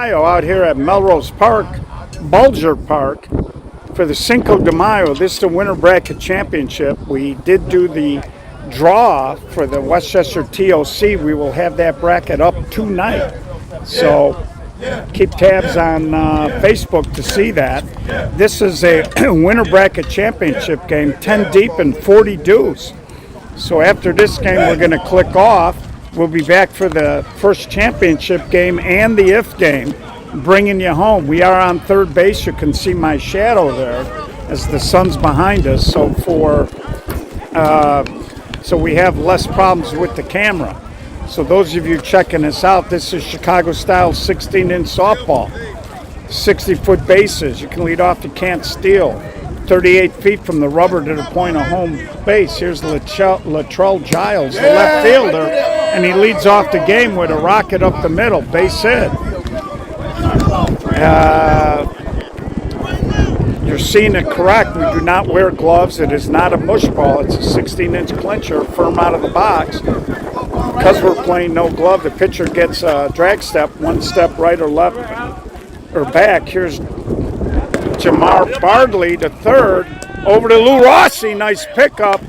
Mayo out here at Melrose Park, Bulger Park, for the Cinco De Mayo. This is the Winter Bracket Championship. We did do the draw for the Westchester TOC. We will have that bracket up tonight. So keep tabs on Facebook to see that. This is a Winter Bracket Championship game, 10 deep and 40 dues. So after this game, we're going to click off. We'll be back for the first championship game and the if game, bringing you home. We are on third base. You can see my shadow there as the sun's behind us. So so we have less problems with the camera. So those of you checking us out, this is Chicago-style 16-inch softball. 60-foot bases. You can lead off, you can't steal. 38 feet from the rubber to the point of home base. Here's Latrell Giles, the left fielder, and he leads off the game with a rocket up the middle, base hit. You're seeing it correct. We do not wear gloves. It is not a mush ball. It's a 16-inch clincher, firm out of the box. Because we're playing no glove, the pitcher gets a drag step, one step right or left or back. Here's Jamar Bardley to third, over to Lou Rossi, nice pickup.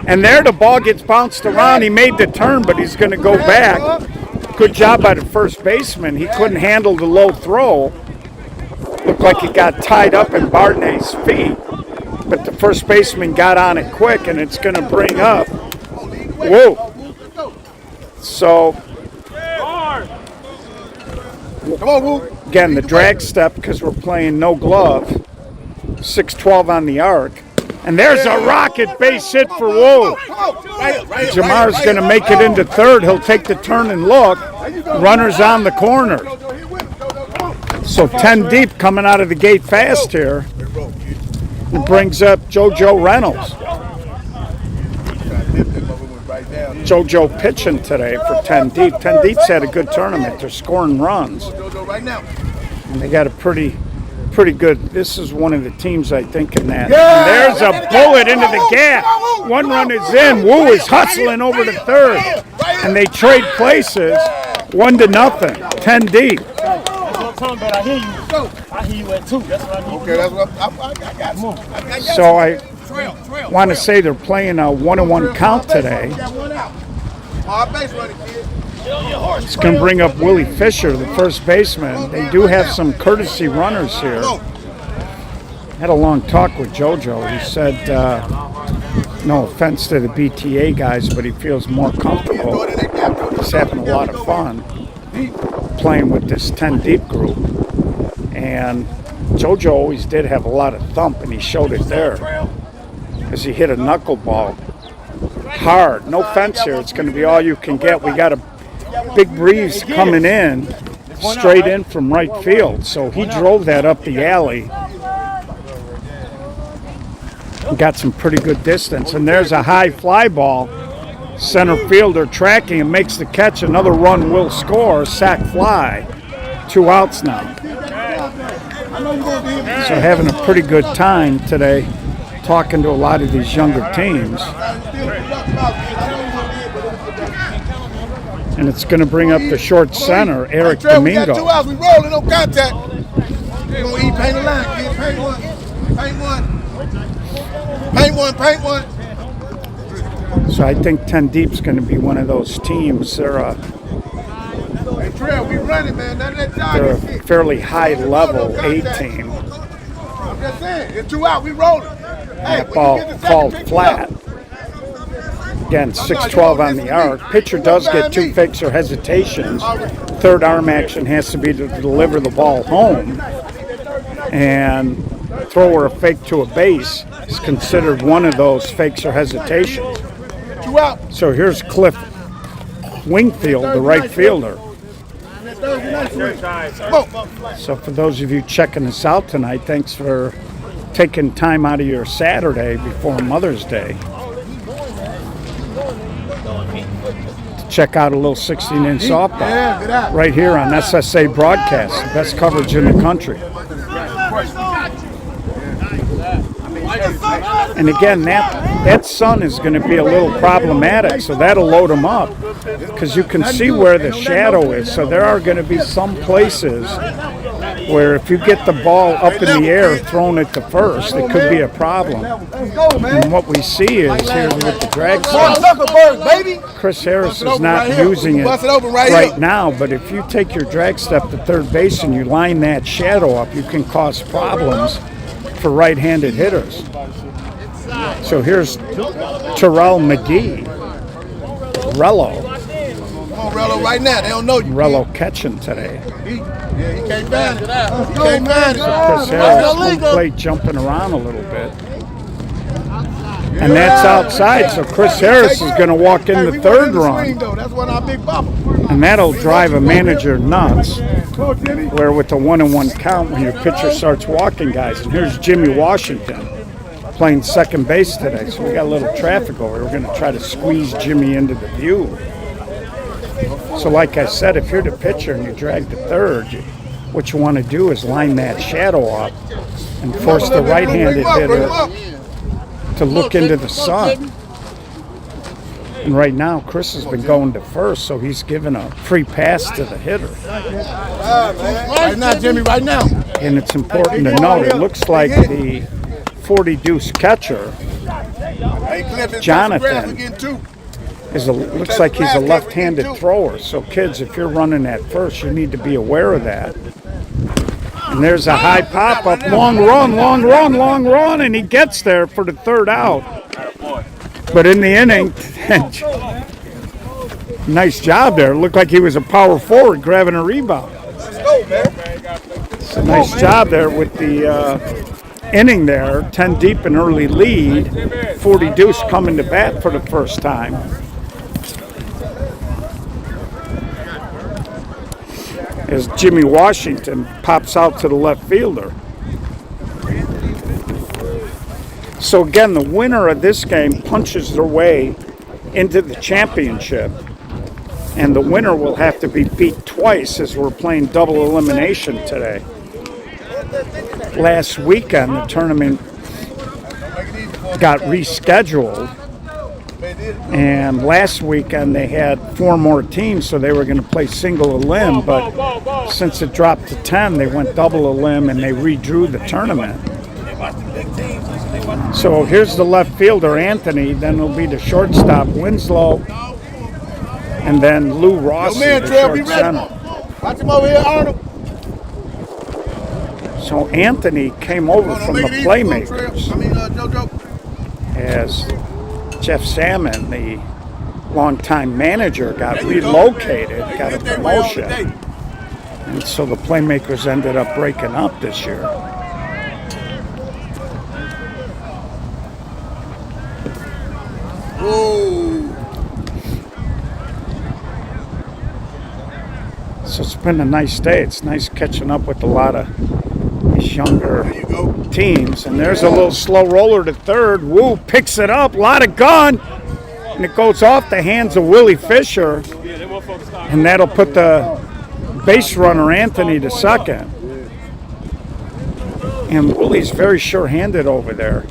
And there the ball gets bounced around. He made the turn, but he's going to go back. Good job by the first baseman. He couldn't handle the low throw. Looked like he got tied up in Barney's feet. But the first baseman got on it quick, and it's going to bring up. Whoa. So, again, the drag step, because we're playing no glove. 6-12 on the arc. And there's a rocket base hit for Wu. Jamar's going to make it into third. He'll take the turn and look. Runner's on the corner. So 10 deep coming out of the gate fast here. It brings up JoJo Reynolds. JoJo pitching today for 10 deep. 10 deep's had a good tournament. They're scoring runs. And they got a pretty good. This is one of the teams, I think, in that. And there's a bullet into the gap. One run is in. Wu is hustling over to third. And they trade places 1-0. 10 deep. But I hear you. I hear you at 2. That's what I need. Okay, that's what I got. So I want to say they're playing a 1-1 count today. It's going to bring up Willie Fisher, the first baseman. They do have some courtesy runners here. Had a long talk with JoJo. He said, no offense to the BTA guys, but he feels more comfortable. He's having a lot of fun playing with this 10 deep group. And JoJo always did have a lot of thump, and he showed it there as he hit a knuckleball hard. No fence here. It's going to be all you can get. We got a big breeze coming in straight in from right field, so he drove that up the alley and got some pretty good distance. And there's a high fly ball. Center fielder tracking and makes the catch. Another run will score. Sack fly. 2 outs now. So having a pretty good time today talking to a lot of these younger teams. And it's going to bring up the short center, Eric Domingo. We got 2 outs. We rolling, no contact. We're going to eat, paint the line, kid. Paint one. Paint one. Paint one. Paint one. So I think 10 Deep's going to be one of those teams. They're a fairly high-level A team. I'm just saying, it's 2 out, we rolling. That ball called flat. Again, 6-12 on the arc. Pitcher does get 2 fakes or hesitations. Third arm action has to be to deliver the ball home. And throw or a fake to a base is considered one of those fakes or hesitations. So here's Cliff Wingfield, the right fielder. So for those of you checking us out tonight, thanks for taking time out of your Saturday before Mother's Day to check out a little 16-inch softball right here on SSA Broadcast, the best coverage in the country. And again, that sun is going to be a little problematic, so that'll load them up because you can see where the shadow is. So there are going to be some places where if you get the ball up in the air thrown at the first, it could be a problem. And what we see is here with the drag step, Chris Harris is not using it right now, but if you take your drag step to third base and you line that shadow up, you can cause problems for right-handed hitters. So here's Terrell McGee. Rello. Come on, Rello, right now. They don't know you. Rello catching today. He can't find it. He can't find it. Chris Harris home plate jumping around a little bit. And that's outside, so Chris Harris is going to walk in the third run. And that'll drive a manager nuts. Where with the 1-1 count, when your pitcher starts walking guys. And here's Jimmy Washington playing second base today. So we got a little traffic over here. We're going to try to squeeze Jimmy into the view. So like I said, if you're the pitcher and you drag to third, what you want to do is line that shadow up and force the right-handed hitter to look into the sun. And right now, Chris has been going to first, so he's given a free pass to the hitter. Right now, Jimmy, right now. And it's important to note, it looks like the 40-deuce catcher, Jonathan, looks like he's a left-handed thrower. So kids, if you're running at first, you need to be aware of that. And there's a high pop-up, long run, and he gets there for the third out. But in the inning, nice job there. It looked like he was a power forward grabbing a rebound. It's a nice job there with the inning there. 10 deep, an early lead. 40 Deuce coming to bat for the first time. As Jimmy Washington pops out to the left fielder. So again, the winner of this game punches their way into the championship. And the winner will have to be beat twice as we're playing double elimination today. Last weekend, the tournament got rescheduled. And last weekend, they had 4 more teams, so they were going to play single elim. But since it dropped to 10, they went double elim and they redrew the tournament. So here's the left fielder, Anthony. Then it'll be the shortstop, Winslow. And then Lou Rossi, the short center. Watch him over here, Arnold. So Anthony came over from the Playmakers as Jeff Salmon, the longtime manager, got relocated, got a promotion. And so the Playmakers ended up breaking up this year. So it's been a nice day. It's nice catching up with a lot of these younger teams. And there's a little slow roller to third. Wu picks it up, a lot of gun, and it goes off the hands of Willie Fisher. And that'll put the base runner, Anthony, to second. And Willie's very sure-handed over there.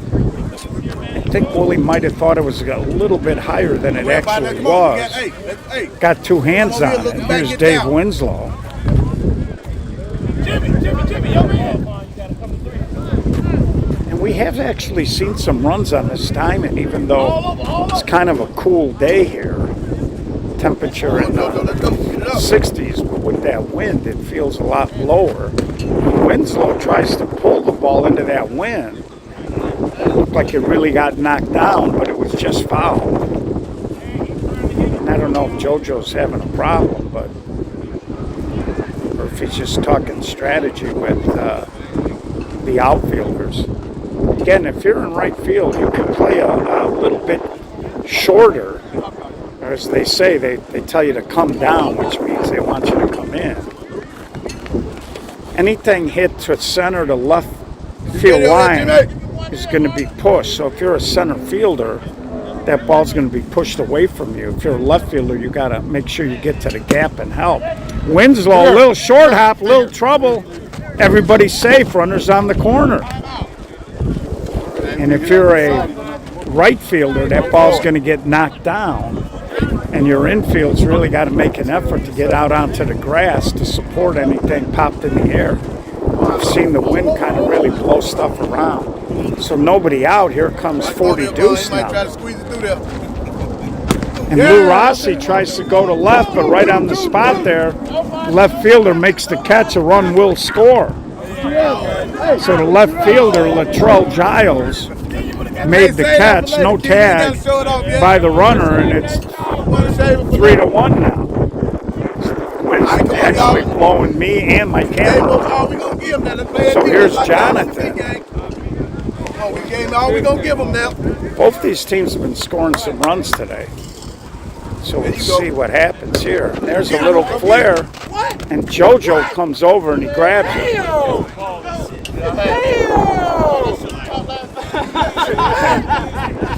I think Willie might have thought it was a little bit higher than it actually was. Got 2 hands on it. Here's Dave Winslow. And we have actually seen some runs on this timing, even though it's kind of a cool day here. Temperature in the 60s, but with that wind, it feels a lot lower. Winslow tries to pull the ball into that wind. It looked like it really got knocked down, but it was just foul. And I don't know if JoJo's having a problem, but or if he's just talking strategy with the outfielders. Again, if you're in right field, you can play a little bit shorter. Or as they say, they tell you to come down, which means they want you to come in. Anything hit to center to left field line is going to be pushed. So if you're a center fielder, that ball's going to be pushed away from you. If you're a left fielder, you got to make sure you get to the gap and help. Winslow, a little short hop, a little trouble. Everybody's safe. Runners on the corner. And if you're a right fielder, that ball's going to get knocked down. And your infield's really got to make an effort to get out onto the grass to support anything popped in the air. I've seen the wind kind of really blow stuff around. So nobody out. Here comes 40 deuce now. And Lou Rossi tries to go to left, but right on the spot there, left fielder makes the catch. A run will score. So the left fielder, Latrell Giles, made the catch, no tag by the runner, and it's 3-1 now. Wind's actually blowing me and my camera. So here's Jonathan. Both these teams have been scoring some runs today. So we'll see what happens here. There's a little flare, and JoJo comes over and he grabs it.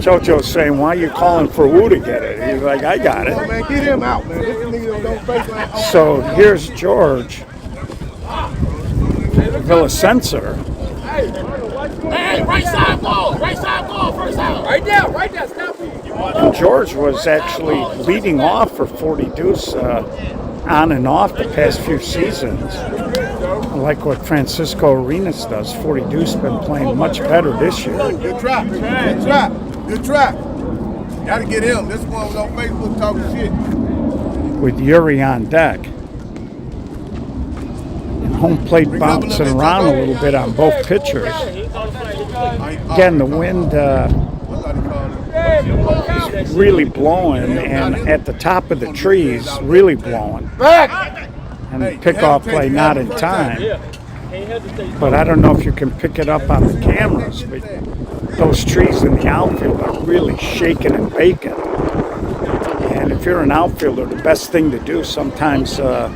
JoJo's saying, "Why are you calling for Wu to get it?" He's like, "I got it." Man, get him out, man. This nigga don't face like. So here's George Villasenser. Hey, right side ball, first out. Right there, stop me. And George was actually leading off for 40 deuce on and off the past few seasons. I like what Francisco Arenas does. 40 deuce been playing much better this year. Good try. Gotta get him. This one was on Facebook talking shit. With Yuri on deck. And home plate bouncing around a little bit on both pitchers. Again, the wind is really blowing, and at the top of the trees, really blowing. And the pickoff play not in time. But I don't know if you can pick it up on the cameras, but those trees in the outfield are really shaking and baking. And if you're an outfielder, the best thing to do sometimes, and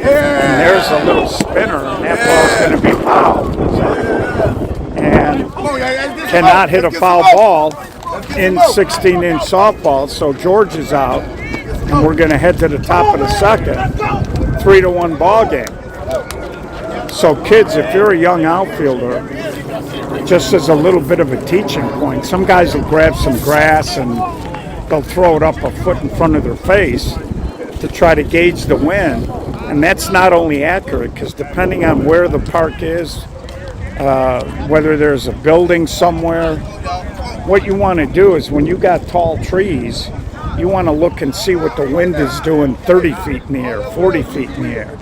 there's a little spinner, and that ball's going to be fouled. And cannot hit a foul ball in 16-inch softball, so George is out, and we're going to head to the top of the second. 3-1 ball game. So kids, if you're a young outfielder, just as a little bit of a teaching point, some guys will grab some grass and they'll throw it up a foot in front of their face to try to gauge the wind. And that's not only accurate, because depending on where the park is, whether there's a building somewhere, what you want to do is when you got tall trees, you want to look and see what the wind is doing 30 feet in the air, 40 feet in the air.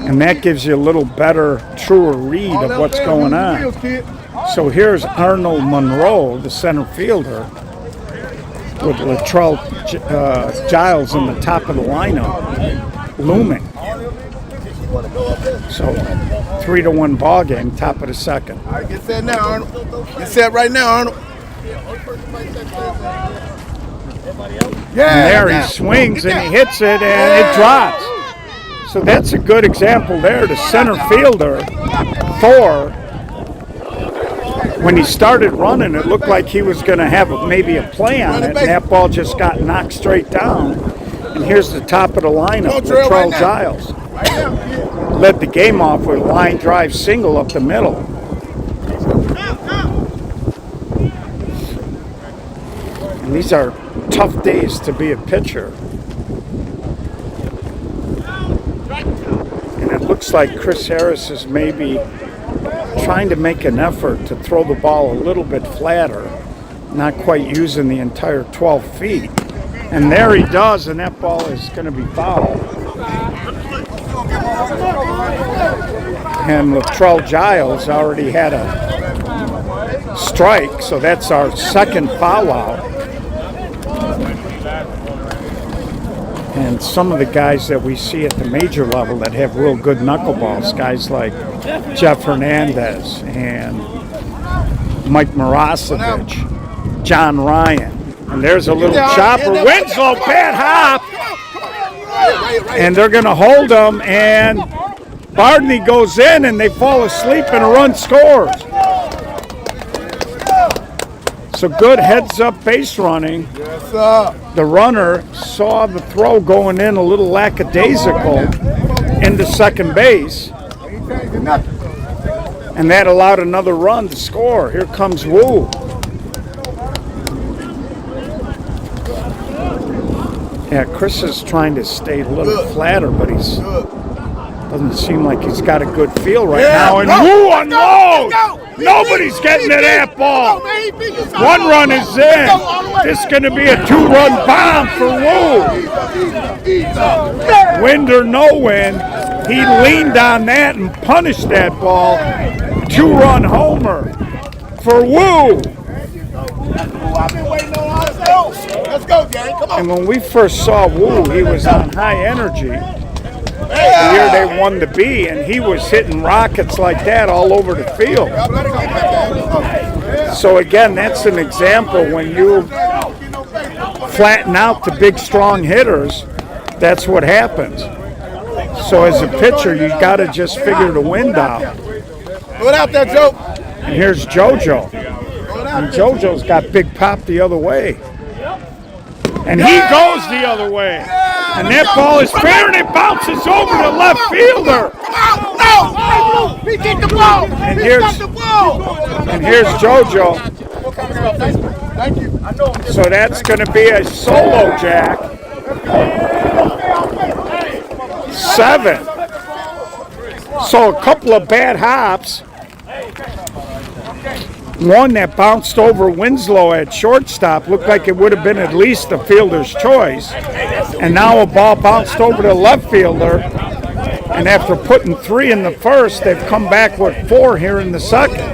And that gives you a little better, truer read of what's going on. So here's Arnold Monroe, the center fielder, with Latrell Giles in the top of the lineup, looming. So 3-1 ball game, top of the second. All right, get set now, Arnold. Get set right now, Arnold. And there he swings and he hits it and it drops. So that's a good example there. The center fielder, Thor, when he started running, it looked like he was going to have maybe a play on it, and that ball just got knocked straight down. And here's the top of the lineup, Latrell Giles. Led the game off with a line drive single up the middle. And these are tough days to be a pitcher. And it looks like Chris Harris is maybe trying to make an effort to throw the ball a little bit flatter, not quite using the entire 12 feet. And there he does, and that ball is going to be fouled. And Latrell Giles already had a strike, so that's our second foul out. And some of the guys that we see at the major level that have real good knuckleballs, guys like Jeff Hernandez and Mike Mirosevich, John Ryan. And there's a little chopper. Winslow, bad hop. And they're going to hold him, and Bardney goes in, and they fall asleep, and a run scores. So good heads-up base running. The runner saw the throw going in a little lackadaisical into second base. And that allowed another run to score. Here comes Wu. Yeah, Chris is trying to stay a little flatter, but he's doesn't seem like he's got a good feel right now. And Wu unloads! Nobody's getting to that ball. One run is in. This is going to be a 2-run bomb for Wu. Wind or no wind, he leaned on that and punished that ball. 2-run homer for Wu. Let's go, gang. Come on. And when we first saw Wu, he was on high energy. The year they won the B, and he was hitting rockets like that all over the field. So again, that's an example when you flatten out the big, strong hitters, that's what happens. So as a pitcher, you got to just figure the wind out. Throw it out there, Joe. And here's JoJo. And JoJo's got big pop the other way. And he goes the other way. And that ball is fair, and it bounces over the left fielder. No! He kicked the ball! And here's JoJo. Thank you. So that's going to be a solo jack. 7. So a couple of bad hops. One that bounced over Winslow at shortstop, looked like it would have been at least the fielder's choice. And now a ball bounced over the left fielder. And after putting 3 in the first, they've come back with 4 here in the second.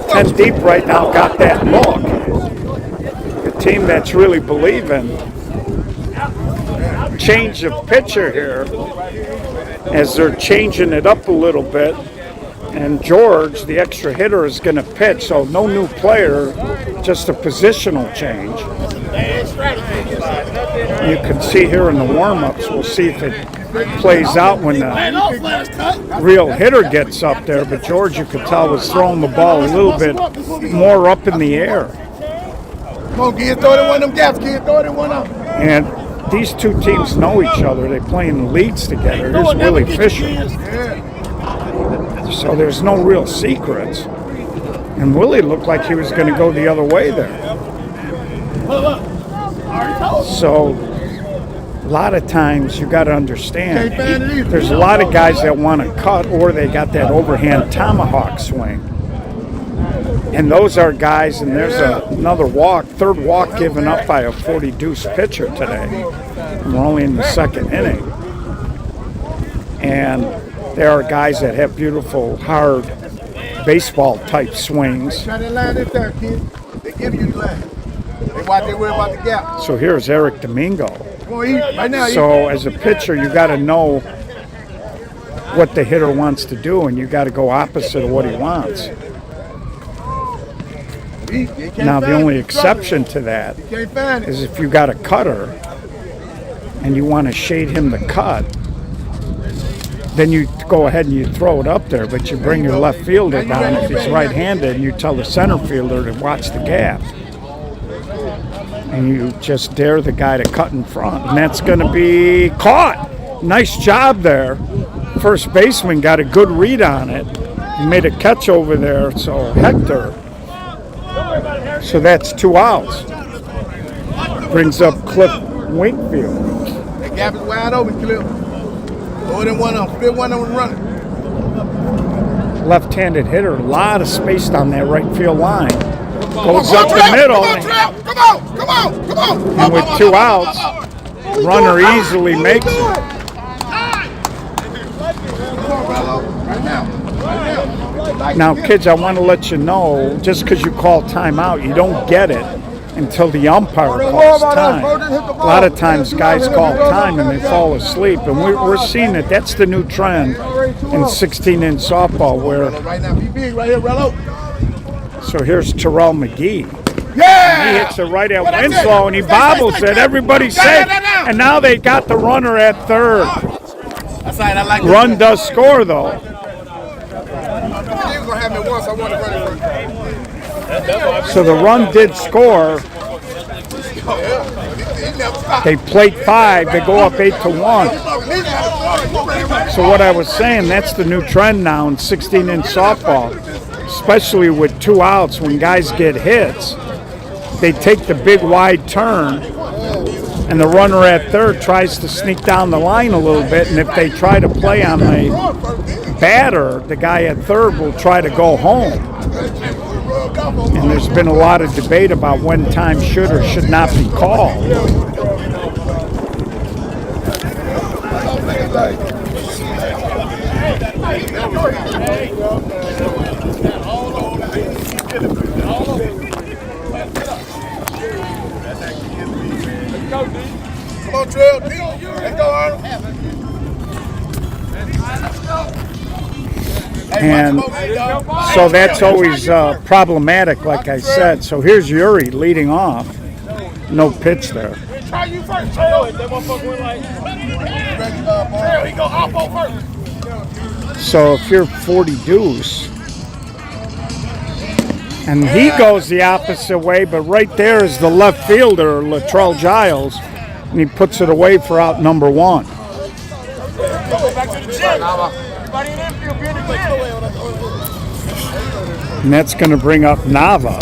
10 deep right now got that look. The team that's really believing. Change of pitcher here as they're changing it up a little bit. And George, the extra hitter, is going to pitch, so no new player, just a positional change. You can see here in the warm-ups, we'll see if it plays out when the real hitter gets up there, but George, you could tell, was throwing the ball a little bit more up in the air. Come on, kid, throw it in one of them gaps, kid, throw it in one of them. And these two teams know each other. They play in the leagues together. Here's Willie Fisher. So there's no real secrets. And Willie looked like he was going to go the other way there. So a lot of times you got to understand, there's a lot of guys that want to cut, or they got that overhand tomahawk swing. And those are guys, and there's another walk, third walk given up by a 40 deuce pitcher today. And we're only in the second inning. And there are guys that have beautiful, hard, baseball-type swings. Try that line up there, kid. They give you the line. They worry about the gap. So here's Eric Domingo. Come on, eat. Right now, so as a pitcher, you got to know what the hitter wants to do, and you got to go opposite of what he wants. Now, the only exception to that is if you got a cutter and you want to shade him to cut, then you go ahead and you throw it up there, but you bring your left fielder down if he's right-handed, and you tell the center fielder to watch the gap. And you just dare the guy to cut in front, and that's going to be caught. Nice job there. First baseman got a good read on it. He made a catch over there, so Hector. So that's 2 outs. Brings up Cliff Winkfield. The gap is wide open, Cliff. Throw it in one of them. Split one of them running. Left-handed hitter, a lot of space down that right field line. Goes up the middle. Come on. And with 2 outs, runner easily makes it. Now, kids, I want to let you know, just because you call timeout, you don't get it until the umpire calls time. A lot of times guys call time and they fall asleep, and we're seeing it. That's the new trend in 16-inch softball where. So here's Terrell McGee. Yeah! He hits it right at Winslow, and he bobbles it. Everybody's safe. And now they got the runner at third. Run does score, though. So the run did score. They plate 5. They go up 8-1. So what I was saying, that's the new trend now in 16-inch softball, especially with 2 outs. When guys get hits, they take the big wide turn, and the runner at third tries to sneak down the line a little bit, and if they try to play on the batter, the guy at third will try to go home. And there's been a lot of debate about when time should or should not be called. Come on, Trill. Let's go, Arnold. And so that's always problematic, like I said. So here's Yuri leading off. No pitch there. Try you first, Trill. That motherfucker went like, Trill, he go off on first. So if you're 40 deuce, and he goes the opposite way, but right there is the left fielder, Latrell Giles, and he puts it away for out number 1. Go back to the gym. Everybody in infield, be in the gym. And that's going to bring up Nava.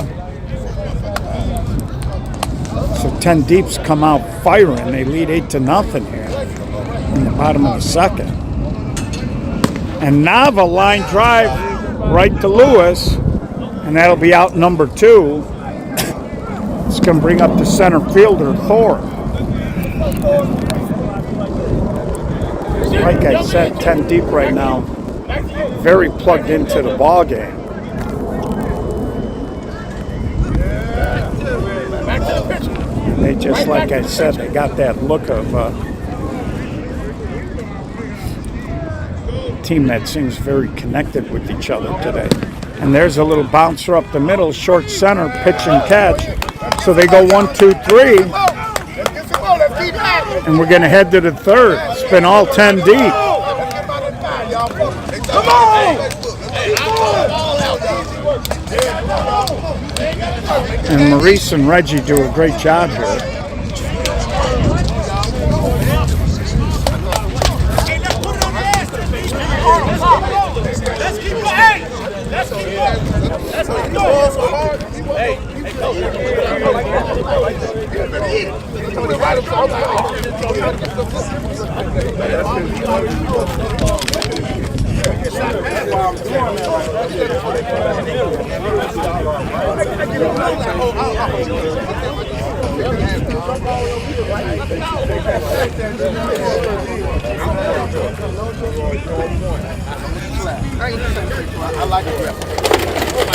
So 10 Deeps come out firing. They lead 8-0 here in the bottom of the second. And Nava line drive right to Lewis, and that'll be out number 2. It's going to bring up the center fielder, Thor. Like I said, 10 deep right now. Very plugged into the ball game. And they just, like I said, they got that look of team that seems very connected with each other today. And there's a little bouncer up the middle, short center, pitch and catch. So they go 1, 2, 3. And we're going to head to the third. It's been all 10 deep. Come on! And Maurice and Reggie do a great job here.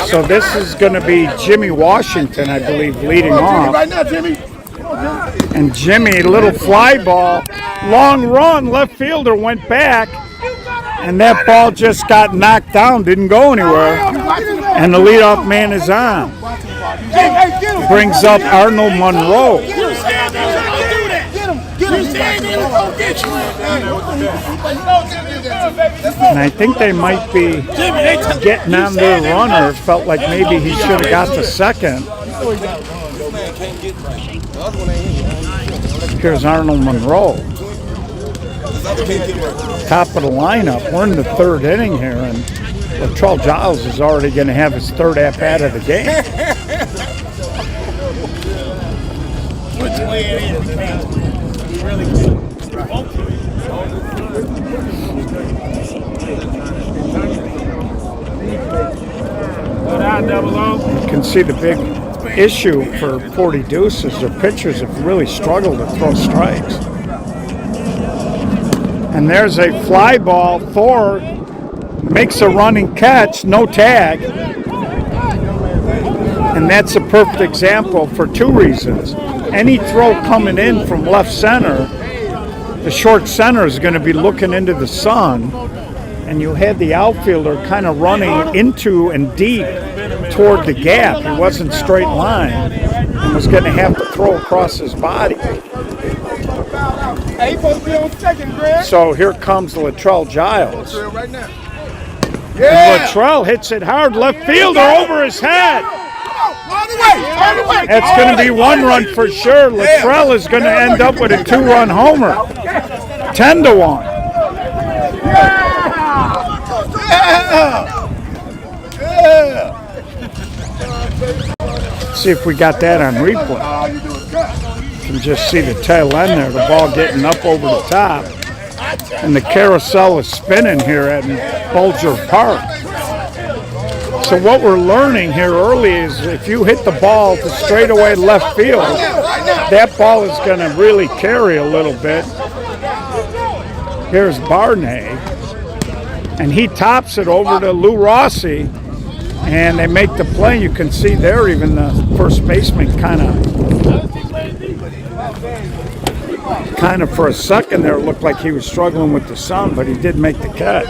So this is going to be Jimmy Washington, I believe, leading off. Right now, Jimmy. And Jimmy, little fly ball, long run, left fielder went back, and that ball just got knocked down, didn't go anywhere. And the leadoff man is on. Brings up Arnold Monroe. And I think they might be getting on their runner. Felt like maybe he should have got the second. Here's Arnold Monroe. Top of the lineup. We're in the third inning here, and Latrell Giles is already going to have his third at-bat of the game. Which way it is, man. Really You can see the big issue for 40 deuces. Their pitchers have really struggled to throw strikes. And there's a fly ball. Thor makes a running catch, no tag. And that's a perfect example for 2 reasons. Any throw coming in from left center, the short center is going to be looking into the sun, and you had the outfielder kind of running into and deep toward the gap. He wasn't straight line and was going to have to throw across his body. So here comes Latrell Giles. And Latrell hits it hard, left fielder over his head. That's going to be 1 run for sure. Latrell is going to end up with a 2-run homer. 10-1. See if we got that on replay. You can just see the tail end there, the ball getting up over the top. And the carousel is spinning here at Bulger Park. So what we're learning here early is if you hit the ball to straightaway left field, that ball is going to really carry a little bit. Here's Barney, and he tops it over to Lou Rossi, and they make the play. You can see there even the first baseman kind of for a second there looked like he was struggling with the sun, but he did make the catch.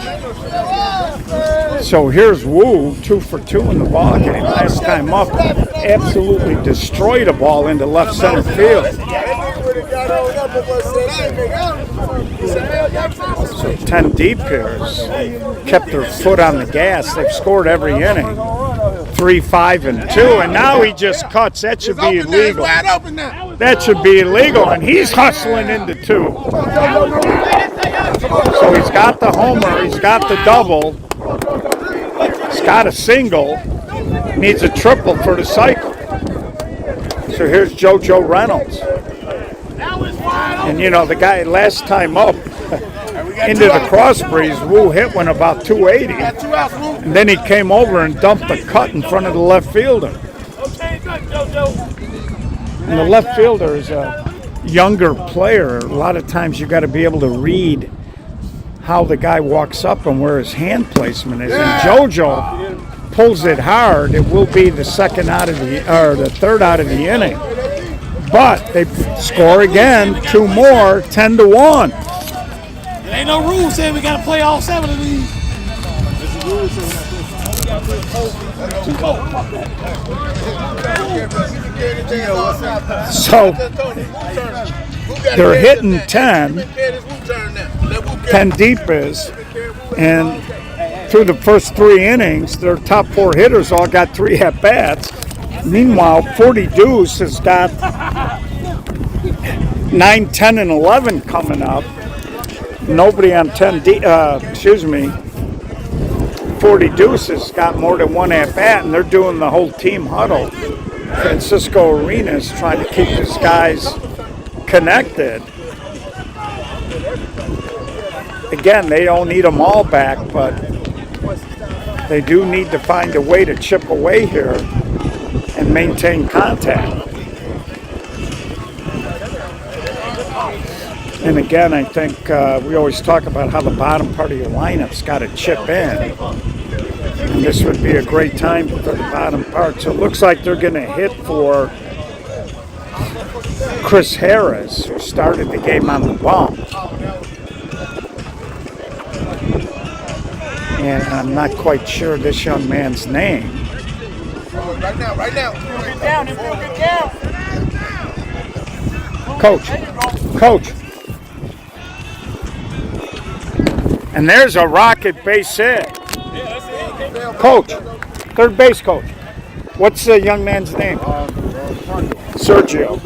So here's Wu, 2 for 2 in the ball game. Last time up, absolutely destroyed a ball into left center field. So 10 deep here kept their foot on the gas. They've scored every inning, 3, 5, and 2, and now he just cuts. That should be illegal. That should be illegal, and he's hustling into 2. So he's got the homer, he's got the double, he's got a single, needs a triple for the cycle. So here's JoJo Reynolds. And you know, the guy last time up into the cross breeze, Wu hit one about 280. And then he came over and dumped a cut in front of the left fielder. And the left fielder is a younger player. A lot of times you got to be able to read how the guy walks up and where his hand placement is. And JoJo pulls it hard. It will be the third out of the inning. But they score again, 2 more, 10-1. There ain't no rule saying we got to play all 7 of these. So they're hitting 10 deep is, and through the first 3 innings, their top 4 hitters all got 3 at-bats. Meanwhile, 40 Deuce has got 9, 10, and 11 coming up. Nobody on 40 Deuce has got more than 1 at-bat, and they're doing the whole team huddle. Francisco Arena is trying to keep his guys connected. Again, they don't need them all back, but they do need to find a way to chip away here and maintain contact. And again, I think we always talk about how the bottom part of your lineup's got to chip in. And this would be a great time for the bottom part. So it looks like they're going to hit for Chris Harris, who started the game on the bump. And I'm not quite sure this young man's name. Right now. Get down. Coach. And there's a rocket base hit. Coach, third base coach. What's the young man's name? Sergio.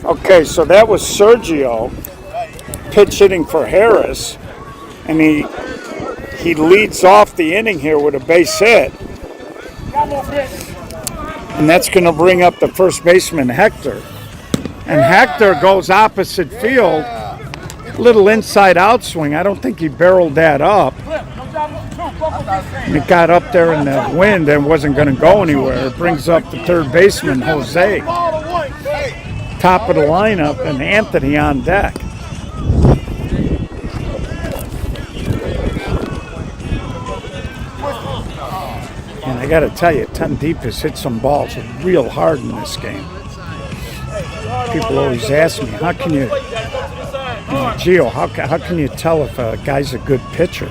Okay, so that was Sergio pitch hitting for Harris, and he leads off the inning here with a base hit. And that's going to bring up the first baseman, Hector. And Hector goes opposite field. Little inside out swing. I don't think he barreled that up. And it got up there in the wind and wasn't going to go anywhere. It brings up the third baseman, Jose. Top of the lineup, and Anthony on deck. And I got to tell you, 10 Deep has hit some balls real hard in this game. People always ask me, how can you, Gio, how can you tell if a guy's a good pitcher?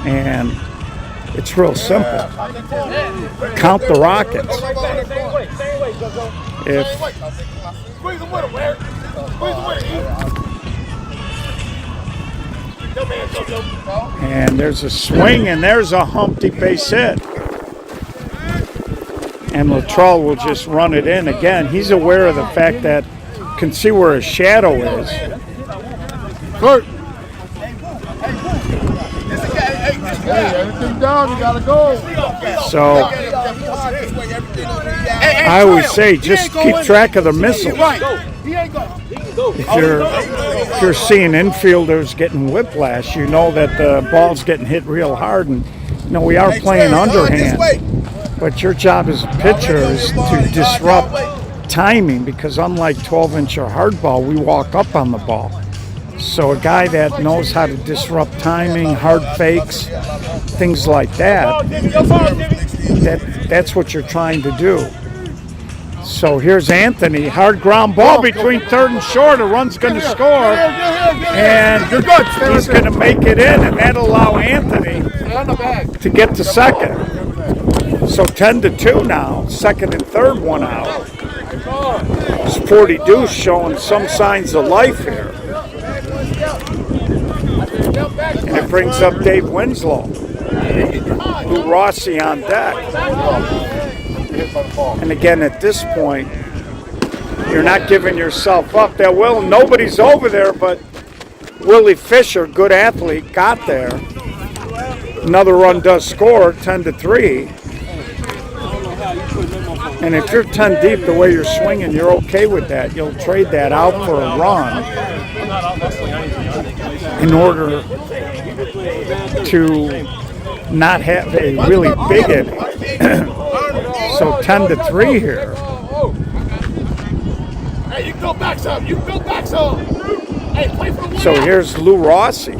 And it's real simple. Count the Rockets. And there's a swing, and there's a Humpty base hit. And Latrell will just run it in again. He's aware of the fact that you can see where his shadow is. everything down, you gotta go. So I always say just keep track of the missiles. If you're seeing infielders getting whiplash, you know that the ball's getting hit real hard, and we are playing underhand. But your job as a pitcher is to disrupt timing, because unlike 12-inch or hardball, we walk up on the ball. So a guy that knows how to disrupt timing, hard fakes, things like that's what you're trying to do. So here's Anthony, hard ground ball between third and short. A run's going to score, and he's going to make it in, and that'll allow Anthony to get to second. So 10-2 now, second and third one out. It's 40 deuce, showing some signs of life here. And it brings up Dave Winslow. Lou Rossi on deck. And again, at this point, you're not giving yourself up. Nobody's over there, but Willie Fisher, good athlete, got there. Another run does score, 10-3. And if you're 10 deep the way you're swinging, you're okay with that. You'll trade that out for a run in order to not have a really big inning. So 10-3 here. Hey, you can go back some. You can go back some. Hey, play for one. So here's Lou Rossi.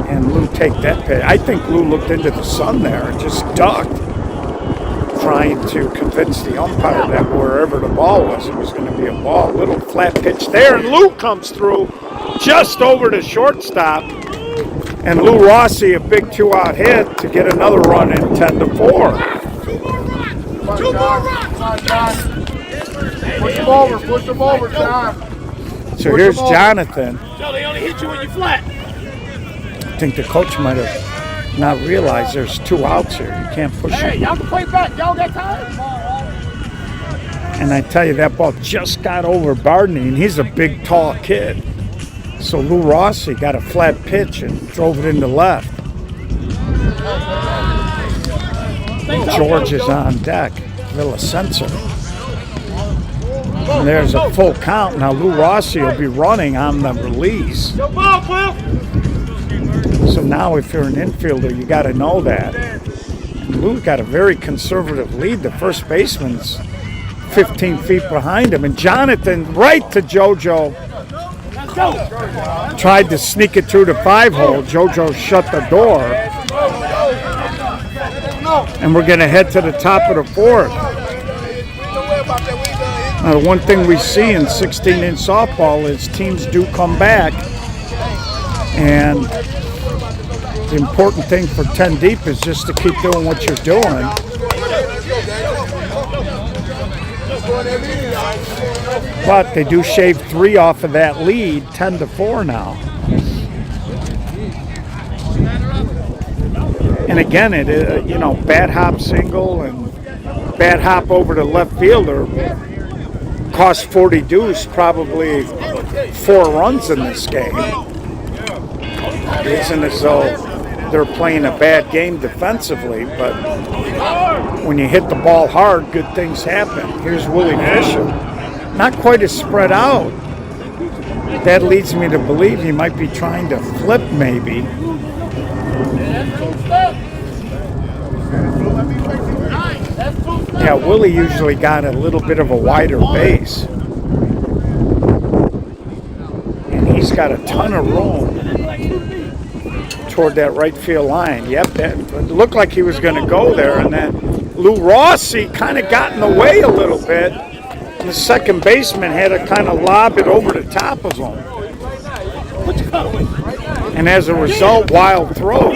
And Lou take that pitch. I think Lou looked into the sun there and just ducked, trying to convince the umpire that wherever the ball was, it was going to be a ball. Little flat pitch there, and Lou comes through just over the shortstop. And Lou Rossi, a big 2-out hit to get another run in 10-4. Two more runs. Push him over, John. So here's Jonathan. No, they only hit you when you flat. I think the coach might have not realized there's 2 outs here. You can't push Hey, it. y'all can play back. Y'all got time? And I tell you, that ball just got over Bardney, and he's a big, tall kid. So Lou Rossi got a flat pitch and drove it into left. George is on deck, Villasenza. And there's a full count. Now Lou Rossi will be running on the release. So now if you're an infielder, you got to know that. And Lou got a very conservative lead. The first baseman's 15 feet behind him. And Jonathan right to JoJo. Tried to sneak it through the 5-hole. JoJo shut the door. And we're going to head to the top of the 4th. Now, the one thing we see in 16-inch softball is teams do come back. And the important thing for 10 deep is just to keep doing what you're doing. But they do shave 3 off of that lead, 10-4 now. And again, bad hop single and bad hop over to left fielder cost 40 deuce, probably 4 runs in this game. It isn't as though they're playing a bad game defensively, but when you hit the ball hard, good things happen. Here's Willie Fisher. Not quite as spread out. That leads me to believe he might be trying to flip, maybe. Yeah, Willie usually got a little bit of a wider base. And he's got a ton of room toward that right field line. Yep, it looked like he was going to go there, and then Lou Rossi kind of got in the way a little bit. And the second baseman had to kind of lob it over the top of him. And as a result, wild throw.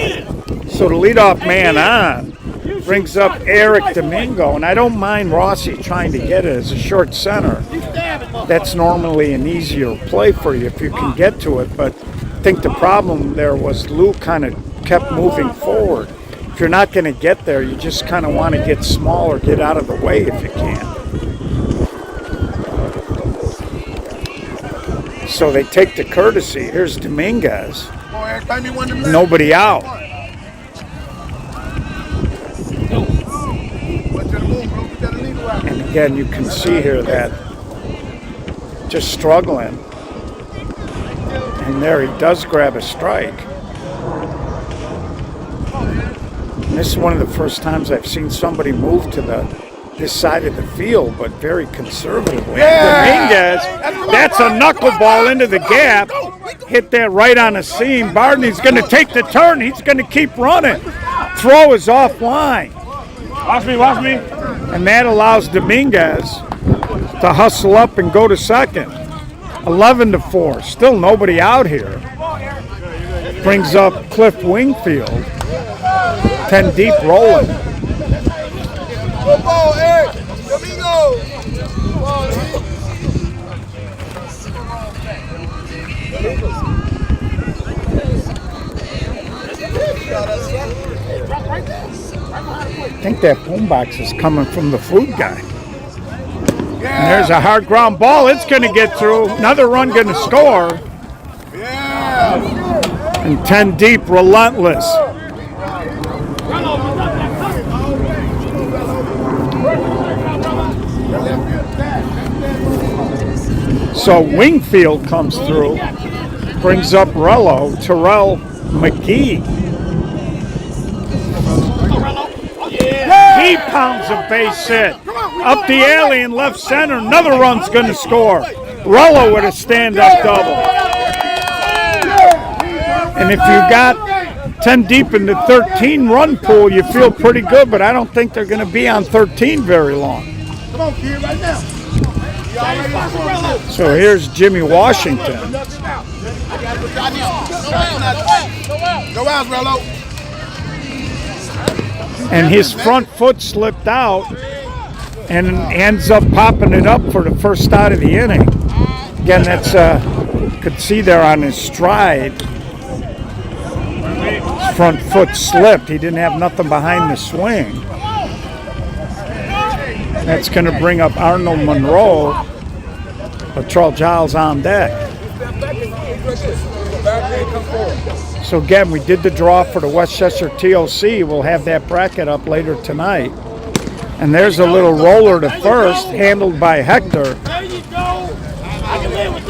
So the leadoff man on brings up Eric Domingo, and I don't mind Rossi trying to get it as a short center. That's normally an easier play for you if you can get to it, but I think the problem there was Lou kind of kept moving forward. If you're not going to get there, you just kind of want to get small or get out of the way if you can. So they take the courtesy. Here's Dominguez. Boy, Eric, pay me one to Nobody out. And again, you can see here that just struggling. And there he does grab a strike. And this is one of the first times I've seen somebody move to this side of the field, but very conservatively. Dominguez, that's a knuckleball into the gap. Hit that right on the seam. Barney's going to take the turn. He's going to keep running. Throw is offline. Watch me, watch me. And that allows Dominguez to hustle up and go to second. 11-4. Still nobody out here. Brings up Cliff Wingfield. 10 deep rolling. Good ball, Eric. Domingo. I think that boombox is coming from the food guy. And there's a hard ground ball. It's going to get through. Another run going to score. Yeah. And 10 deep, relentless. So Wingfield comes through, brings up Terrell McGee. He pounds a base hit. Up the alley in left center, another run's going to score. Rello with a stand-up double. And if you got 10 deep in the 13-run pool, you feel pretty good, but I don't think they're going to be on 13 very long. Come on, kid, right now. So here's Jimmy Washington. Go out, Rello. And his front foot slipped out and ends up popping it up for the first out of the inning. Again, that's could see there on his stride. His front foot slipped. He didn't have nothing behind the swing. That's going to bring up Arnold Monroe. Latrell Giles on deck. So again, we did the draw for the Westchester TOC. We'll have that bracket up later tonight. And there's a little roller to first, handled by Hector.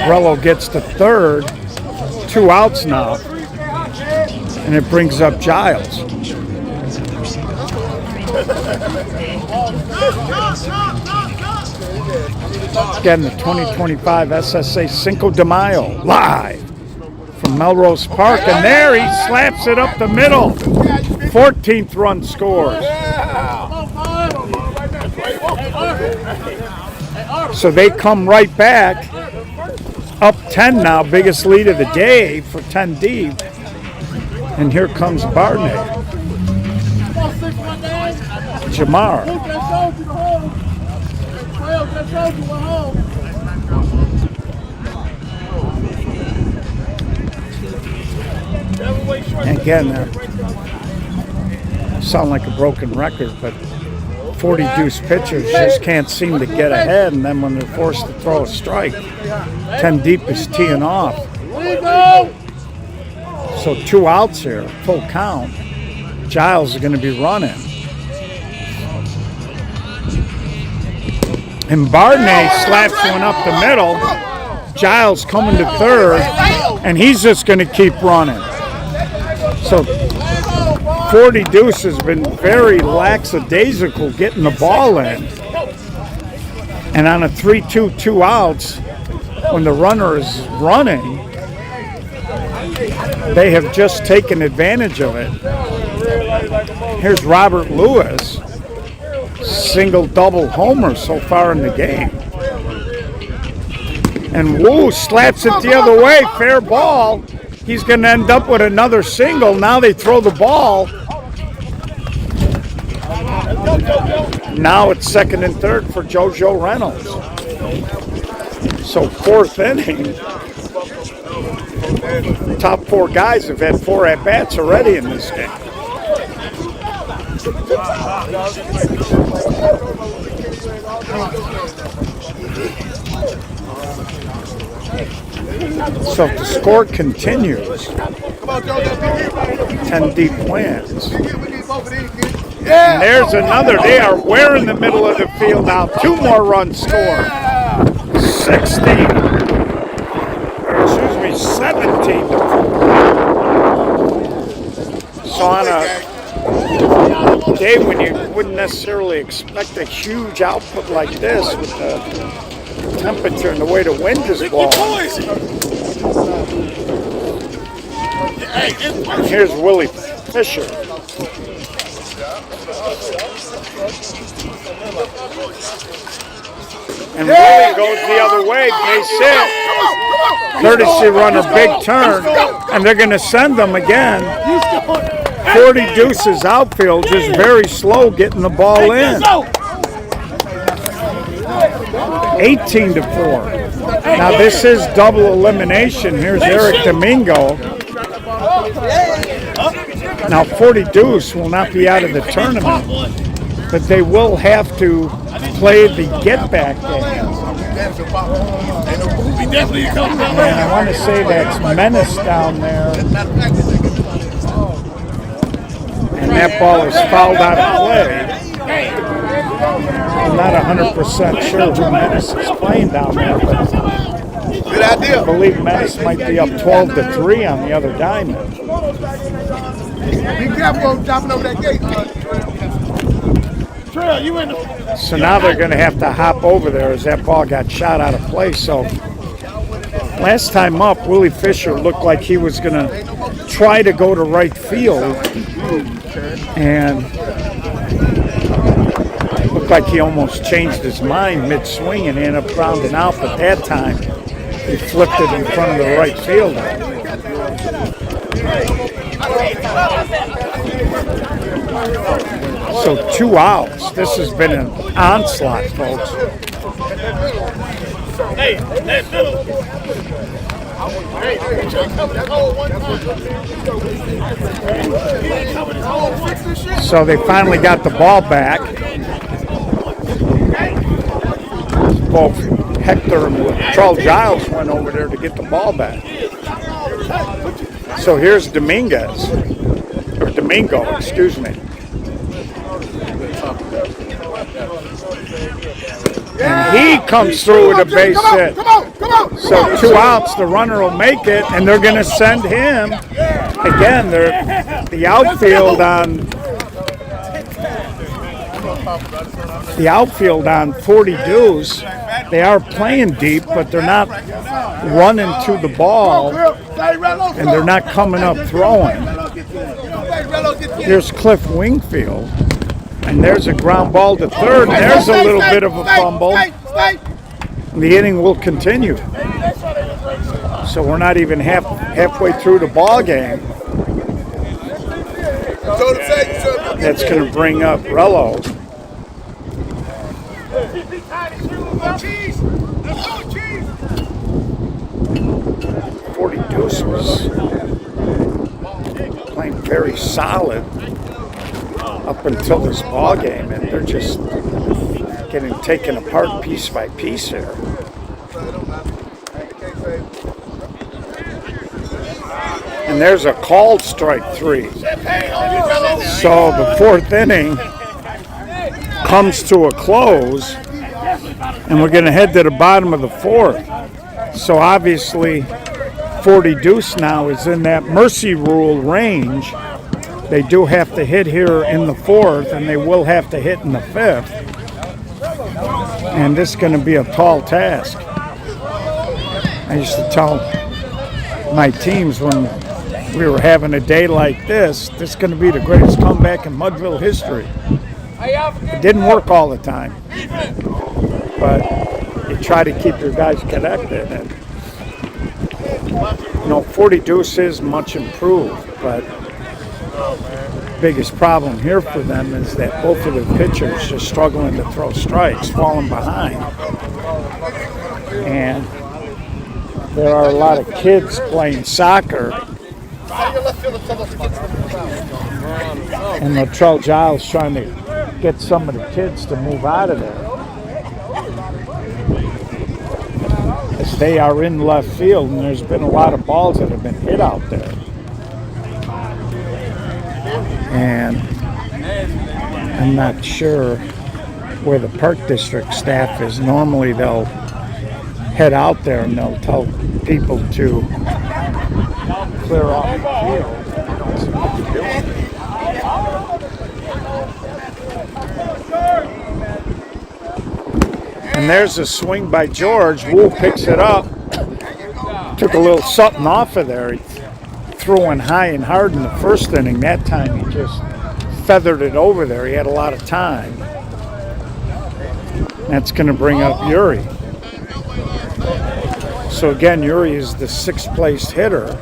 Rello gets to third. 2 outs now. And it brings up Giles. Again, the 2025 SSA Cinco De Mayo live from Melrose Park, and there he slaps it up the middle. 14th run scores. So they come right back, up 10 now, biggest lead of the day for 10 deep. And here comes Barney. Jamar. And again, sound like a broken record, but 40 deuce pitchers just can't seem to get ahead, and then when they're forced to throw a strike, 10 deep is teeing off. So 2 outs here, full count. Giles is going to be running. And Barney slaps one up the middle. Giles coming to third, and he's just going to keep running. So 40 Deuce has been very lackadaisical getting the ball in. And on a 3-2, 2 outs, when the runner is running, they have just taken advantage of it. Here's Robert Lewis. Single, double homer so far in the game. And Wu slaps it the other way. Fair ball. He's going to end up with another single. Now they throw the ball. Now it's second and third for JoJo Reynolds. So 4th inning. Top 4 guys have had 4 at-bats already in this game. So if the score continues, 10 deep wins. And there's another. They are where in the middle of the field now. 2 more runs scored. 16. Or excuse me, 17 to 4. So on a day when you wouldn't necessarily expect a huge output like this with the temperature and the way the wind is blowing. And here's Willie Fisher. And Willie goes the other way, base hit. Courtesy runner, big turn, and they're going to send them again. 40 Deuces outfield, just very slow getting the ball in. 18 to 4. Now this is double elimination. Here's Eric Domingo. Now 40 Deuce will not be out of the tournament, but they will have to play the get-back game. And I want to say that's Menace down there. And that ball is fouled out of play. I'm not 100% sure who Menace is playing down there, but Good idea. I believe Menace might be up 12 to 3 on the other diamond. Be careful dropping over that gate. So now they're going to have to hop over there as that ball got shot out of play. So last time up, Willie Fisher looked like he was going to try to go to right field, and looked like he almost changed his mind mid-swing and ended up grounding out. But that time, he flipped it in front of the right fielder. So 2 outs. This has been an onslaught, folks. So they finally got the ball back. Both Hector and Charles Giles went over there to get the ball back. So here's Domingo, excuse me. And he comes through with a base hit. So 2 outs, the runner will make it, and they're going to send him. Again, they're the outfield on 40 Deuce. They are playing deep, but they're not running to the ball, and they're not coming up throwing. Here's Cliff Wingfield, and there's a ground ball to third. There's a little bit of a fumble. The inning will continue. So we're not even halfway through the ball game. That's going to bring up Rello. 40 Deuce was playing very solid up until this ball game, and they're just getting taken apart piece by piece here. And there's a called strike 3. So the 4th inning comes to a close, and we're going to head to the bottom of the 4th. So obviously 40 Deuce now is in that mercy rule range. They do have to hit here in the 4th, and they will have to hit in the 5th. And this is going to be a tall task. I used to tell my teams when we were having a day like this is going to be the greatest comeback in Mudville history. It didn't work all the time, but you try to keep your guys connected. And 40 Deuce is much improved, but biggest problem here for them is that both of the pitchers are struggling to throw strikes, falling behind. And there are a lot of kids playing soccer. And Latrell Giles trying to get some of the kids to move out of there. As they are in left field, and there's been a lot of balls that have been hit out there. And I'm not sure where the Park District staff is. Normally they'll head out there and they'll tell people to clear off the field. And there's a swing by George. Wu picks it up. Took a little something off of there. He threw one high and hard in the first inning. That time he just feathered it over there. He had a lot of time. That's going to bring up Yuri. So again, Yuri is the 6th place hitter.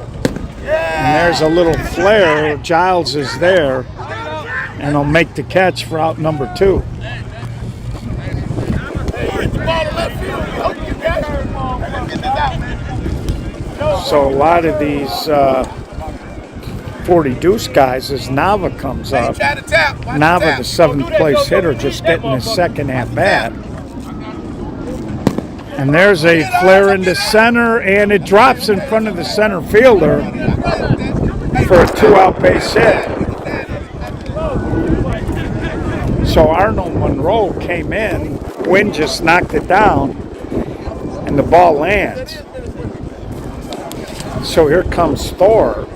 And there's a little flare. Giles is there. And he'll make the catch for out number 2. So a lot of these 40 deuce guys, as Nava comes up, Nava, the 7th place hitter, just getting his second at bat. And there's a flare into center, and it drops in front of the center fielder for a 2-out base hit. So Arnold Monroe came in, wind just knocked it down, and the ball lands. So here comes Thor.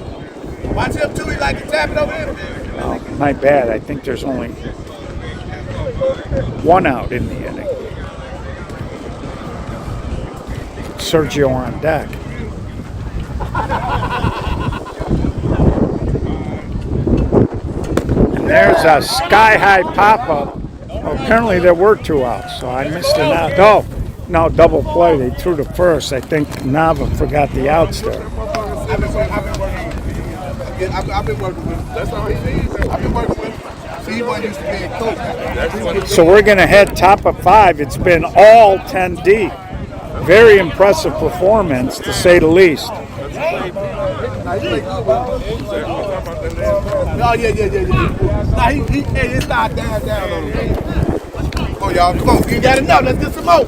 Watch him too, he like to tap it over there. Oh, my bad. I think there's only 1 out in the inning. Sergio on deck. And there's a sky-high pop-up. Well, apparently there were 2 outs, so I missed an out. Oh, no, double play. They threw to first. I think Nava forgot the outs there. I've been working with him. That's all he needs. I've been working with him. See, he wasn't used to being coach. So we're going to head top of 5. It's been all 10 deep. Very impressive performance, to say the least. Oh, yeah. Nah, he started down on him. Oh, y'all, come on. You got enough. Let's get some more.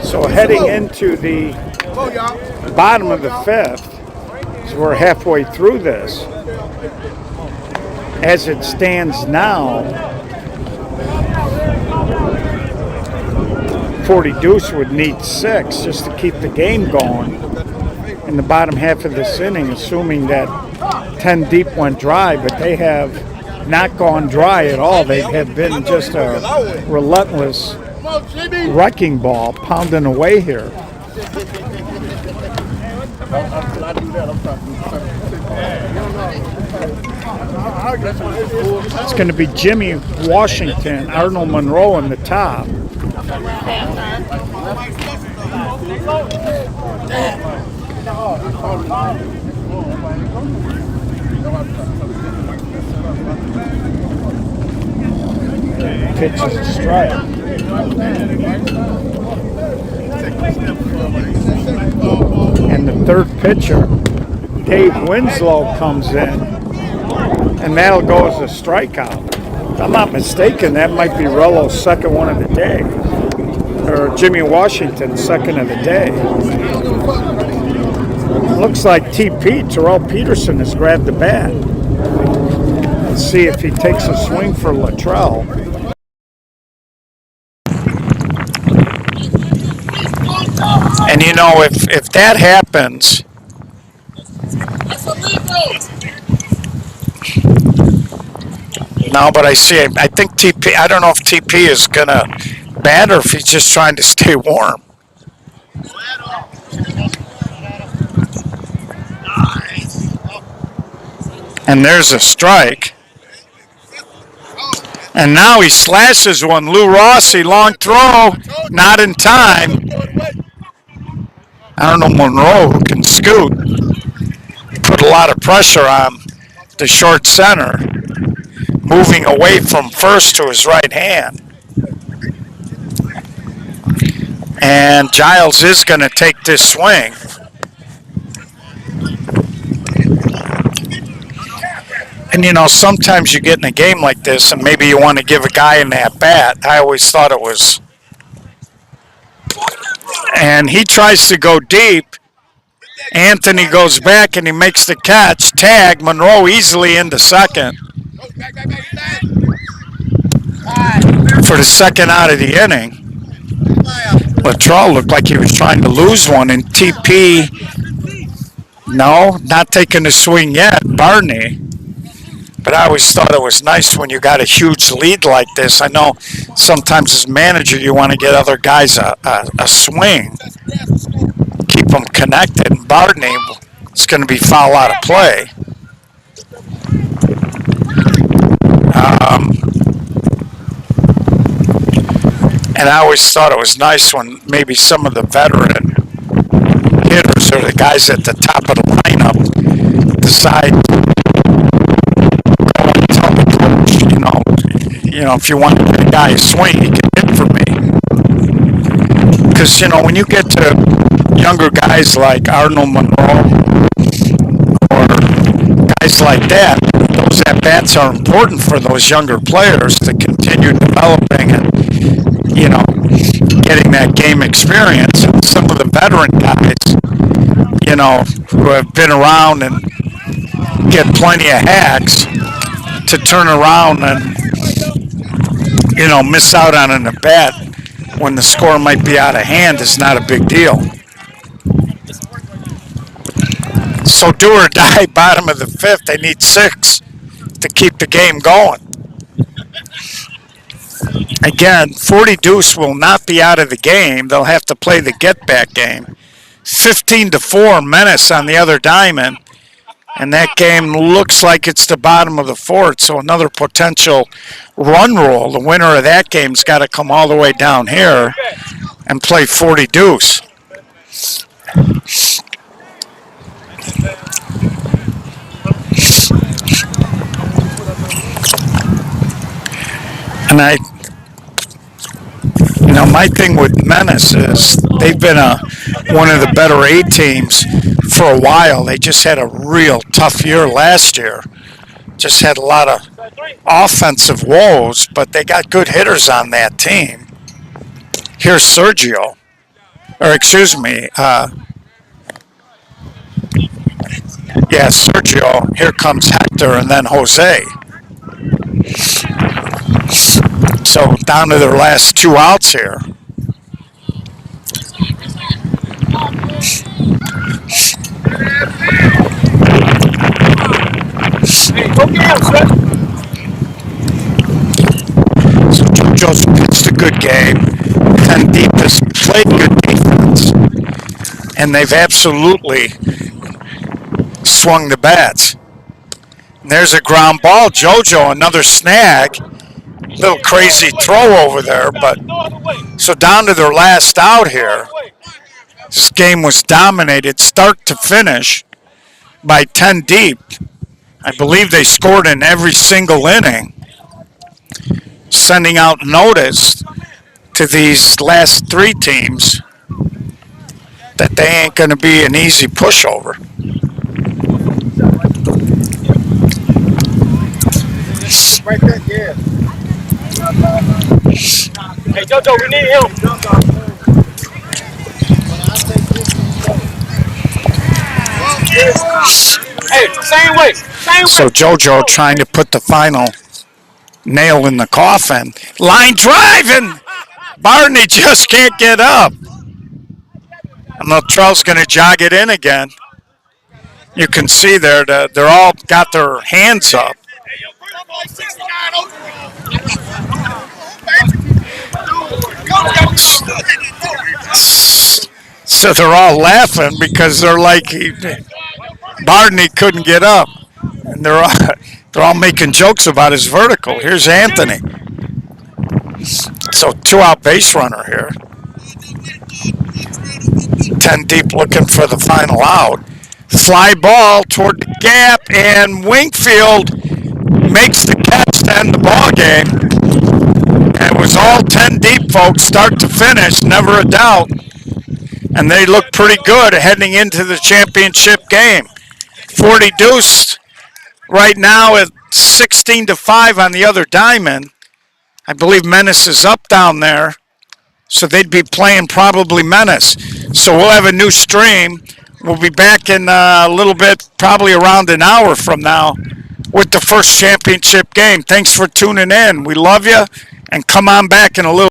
So heading into the bottom of the 5th, so we're halfway through this. As it stands now, 40 deuce would need 6 just to keep the game going in the bottom half of this inning, assuming that 10 deep went dry, but they have not gone dry at all. They have been just a relentless wrecking ball pounding away here. It's going to be Jimmy Washington, Arnold Monroe in the top. Pitch is a strike. And the 3rd pitcher, Dave Winslow, comes in, and that'll go as a strikeout. If I'm not mistaken, that might be Rello's 2nd one of the day, or Jimmy Washington's 2nd of the day. Looks like TP, Terrell Peterson, has grabbed the bat. Let's see if he takes a swing for Luttrell. And you know, if that happens, no, but I think TP, I don't know if TP is going to bat or if he's just trying to stay warm. And there's a strike. And now he slashes one. Lou Rossi, long throw, not in time. I don't know, Monroe, who can scoot, put a lot of pressure on the short center, moving away from first to his right hand. And Giles is going to take this swing. And, you know, sometimes you get in a game like this and maybe you want to give a guy an at-bat. I always thought it was and he tries to go deep. Anthony goes back and he makes the catch. Tag. Monroe easily into second for the second out of the inning. Latrell looked like he was trying to lose one, and TP, no, not taking a swing yet. Barney. But I always thought it was nice when you got a huge lead like this. I know sometimes as manager you want to get other guys a swing, keep them connected. And Barney is going to be foul out of play. And I always thought it was nice when maybe some of the veteran hitters or the guys at the top of the lineup decide if you want to get a guy a swing, he can hit for me. Because, when you get to younger guys like Arnold Monroe or guys like that, those at-bats are important for those younger players to continue developing and, getting that game experience. And some of the veteran guys, who have been around and get plenty of hacks to turn around and miss out on an at-bat when the score might be out of hand is not a big deal. So do or die, bottom of the fifth, they need 6 to keep the game going. Again, 40 deuce will not be out of the game. They'll have to play the get-back game. 15-4 Menace on the other diamond. And that game looks like it's the bottom of the fourth, so another potential run roll. The winner of that game's got to come all the way down here and play 40 deuce. And my thing with Menace is they've been one of the better A teams for a while. They just had a real tough year last year. Just had a lot of offensive woes, but they got good hitters on that team. Here's Sergio. Or excuse me. Sergio. Here comes Hector and then Jose. So down to their last 2 outs here. So JoJo's pitched a good game. 10 deep has played good defense. And they've absolutely swung the bats. And there's a ground ball. JoJo, another snag. Little crazy throw over there, but so down to their last out here. This game was dominated start to finish by 10 deep. I believe they scored in every single inning, sending out notice to these last 3 teams that they ain't going to be an easy pushover. Right there, yeah. Hey, JoJo, we need him. Hey, same way. So JoJo trying to put the final nail in the coffin. Line drive, and Barney just can't get up. And Latrell's going to jog it in again. You can see there that they're all got their hands up. So they're all laughing because they're like Barney couldn't get up, and they're all making jokes about his vertical. Here's Anthony. So 2-out base runner here. 10 deep looking for the final out. Fly ball toward the gap, and Wingfield makes the catch to end the ball game. And it was all 10 deep, folks, start to finish, never a doubt. And they look pretty good heading into the championship game. 40 deuce right now at 16-5 on the other diamond. I believe Menace is up down there. So they'd be playing probably Menace. So we'll have a new stream. We'll be back in a little bit, probably around an hour from now, with the first championship game. Thanks for tuning in. We love you, and come on back in a little